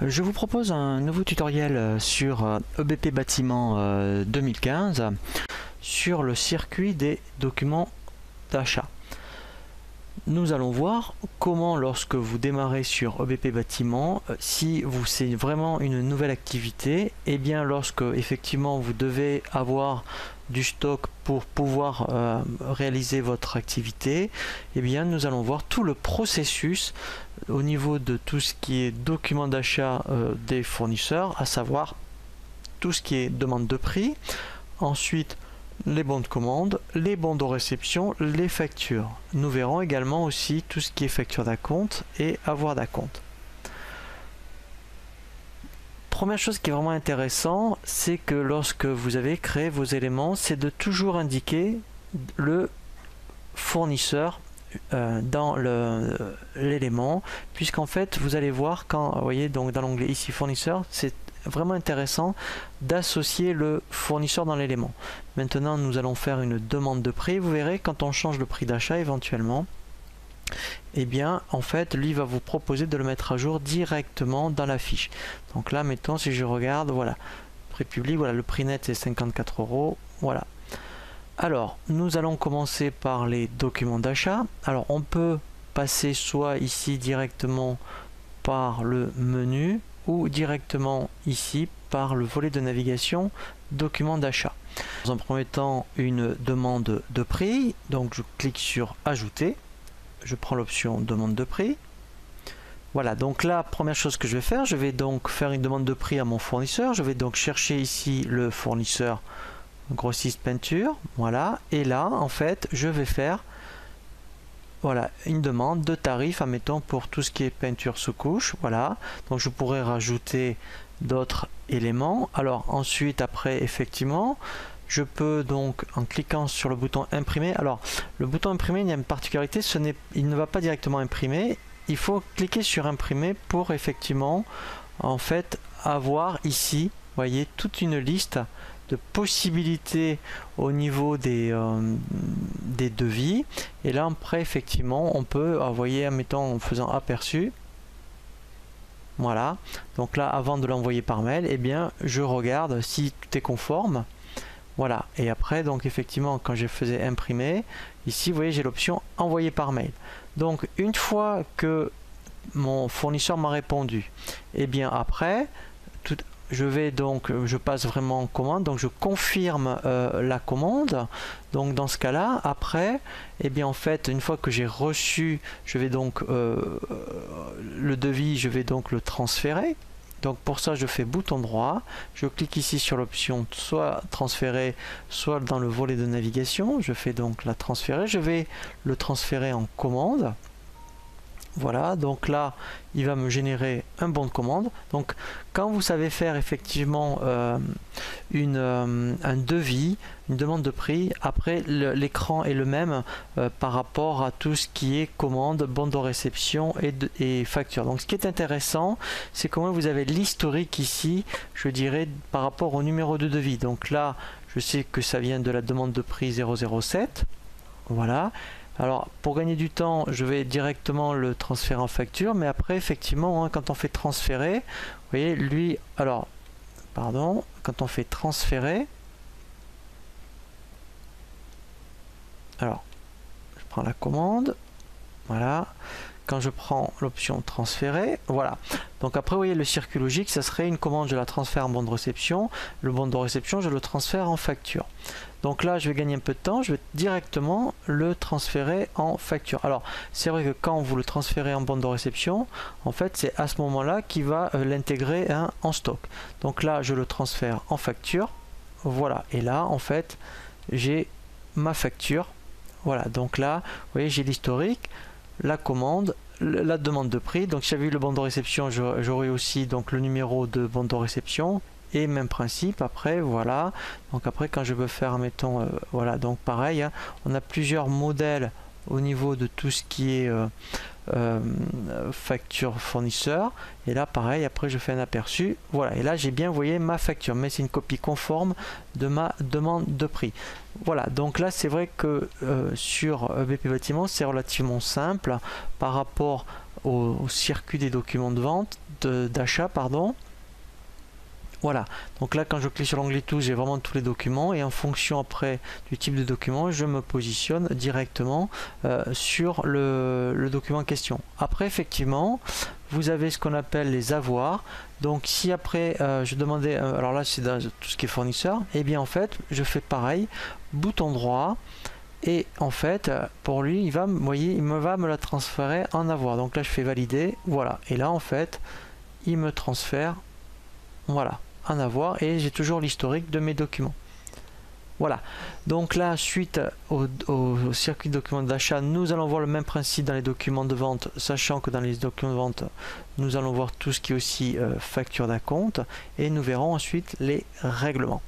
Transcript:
Je vous propose un nouveau tutoriel sur EBP Bâtiment 2015 sur le circuit des documents d'achat. Nous allons voir comment, lorsque vous démarrez sur EBP Bâtiment, si c'est vraiment une nouvelle activité, et bien lorsque effectivement vous devez avoir du stock pour pouvoir réaliser votre activité, et bien nous allons voir tout le processus au niveau de tout ce qui est document d'achat des fournisseurs, à savoir tout ce qui est demande de prix, ensuite les bons de commande, les bons de réception, les factures. Nous verrons également aussi tout ce qui est facture d'acompte et avoir d'acompte. Première chose qui est vraiment intéressant, c'est que lorsque vous avez créé vos éléments, c'est de toujours indiquer le fournisseur dans l'élément, puisqu'en fait vous allez voir quand, vous voyez, donc dans l'onglet ici fournisseur, c'est vraiment intéressant d'associer le fournisseur dans l'élément. Maintenant nous allons faire une demande de prix. Vous verrez, quand on change le prix d'achat éventuellement, et bien en fait lui va vous proposer de le mettre à jour directement dans la fiche. Donc là mettons, si je regarde, voilà, prix public, voilà, le prix net c'est 54 €, voilà. Alors nous allons commencer par les documents d'achat. Alors on peut passer soit ici directement par le menu ou directement ici par le volet de navigation documents d'achat. Dans un premier temps, une demande de prix, donc je clique sur ajouter, je prends l'option demande de prix. Voilà, donc là, première chose que je vais faire, je vais donc faire une demande de prix à mon fournisseur. Je vais donc chercher ici le fournisseur grossiste peinture, voilà, et là en fait je vais faire, voilà, une demande de tarif, admettons, pour tout ce qui est peinture sous couche. Voilà, donc je pourrais rajouter d'autres éléments. Alors ensuite, après, effectivement, je peux donc, en cliquant sur le bouton imprimer, alors le bouton imprimer, il y a une particularité, il ne va pas directement imprimer, il faut cliquer sur imprimer pour effectivement en fait avoir ici, voyez, toute une liste de possibilités au niveau des devis. Et là après effectivement on peut, voyez, admettons, en faisant aperçu, voilà, donc là avant de l'envoyer par mail, et bien je regarde si tout est conforme, voilà, et après donc effectivement quand je faisais imprimer, ici vous voyez j'ai l'option envoyer par mail. Donc une fois que mon fournisseur m'a répondu, et bien après je passe vraiment en commande, donc je confirme la commande. Donc dans ce cas là après, et bien en fait une fois que j'ai reçu, je vais donc le devis, je vais donc le transférer. Donc pour ça je fais bouton droit, je clique ici sur l'option soit transférer, soit dans le volet de navigation, je fais donc la transférer, je vais le transférer en commande. Voilà, donc là il va me générer un bon de commande. Donc quand vous savez faire effectivement un devis, une demande de prix, après l'écran est le même par rapport à tout ce qui est commande, bon de réception et facture. Donc ce qui est intéressant, c'est comment vous avez l'historique ici, je dirais, par rapport au numéro de devis. Donc là je sais que ça vient de la demande de prix 007, voilà. Alors pour gagner du temps, je vais directement le transférer en facture, mais après effectivement, hein, quand on fait transférer, vous voyez, lui, alors, pardon, quand on fait transférer, alors, je prends la commande, voilà, quand je prends l'option transférer, voilà. Donc après, vous voyez, le circuit logique, ça serait une commande, je la transfère en bon de réception, le bon de réception, je le transfère en facture. Donc là, je vais gagner un peu de temps, je vais directement le transférer en facture. Alors, c'est vrai que quand vous le transférez en bon de réception, en fait, c'est à ce moment-là qu'il va l'intégrer en stock. Donc là, je le transfère en facture, voilà. Et là, en fait, j'ai ma facture. Voilà, donc là, vous voyez, j'ai l'historique, la commande, la demande de prix. Donc si j'avais eu le bon de réception, j'aurais aussi donc le numéro de bon de réception, et même principe après, voilà. Donc après quand je veux faire, mettons, voilà, donc pareil, hein, on a plusieurs modèles au niveau de tout ce qui est facture fournisseur, et là pareil, après je fais un aperçu, voilà, et là j'ai bien, vous voyez, ma facture, mais c'est une copie conforme de ma demande de prix. Voilà, donc là c'est vrai que sur EBP Bâtiment c'est relativement simple par rapport au circuit des documents de vente, d'achat, pardon. Voilà, donc là quand je clique sur l'onglet tous, j'ai vraiment tous les documents et en fonction après du type de document, je me positionne directement sur le document en question. Après effectivement, vous avez ce qu'on appelle les avoirs. Donc si après je demandais, alors là c'est dans tout ce qui est fournisseur, et bien en fait je fais pareil, bouton droit. Et en fait, pour lui, il va me la transférer en avoir. Donc là, je fais valider, voilà. Et là, en fait, il me transfère, voilà, en avoir. Et j'ai toujours l'historique de mes documents. Voilà. Donc là, suite au circuit de documents d'achat, nous allons voir le même principe dans les documents de vente, sachant que dans les documents de vente, nous allons voir tout ce qui est aussi facture d'acompte. Et nous verrons ensuite les règlements.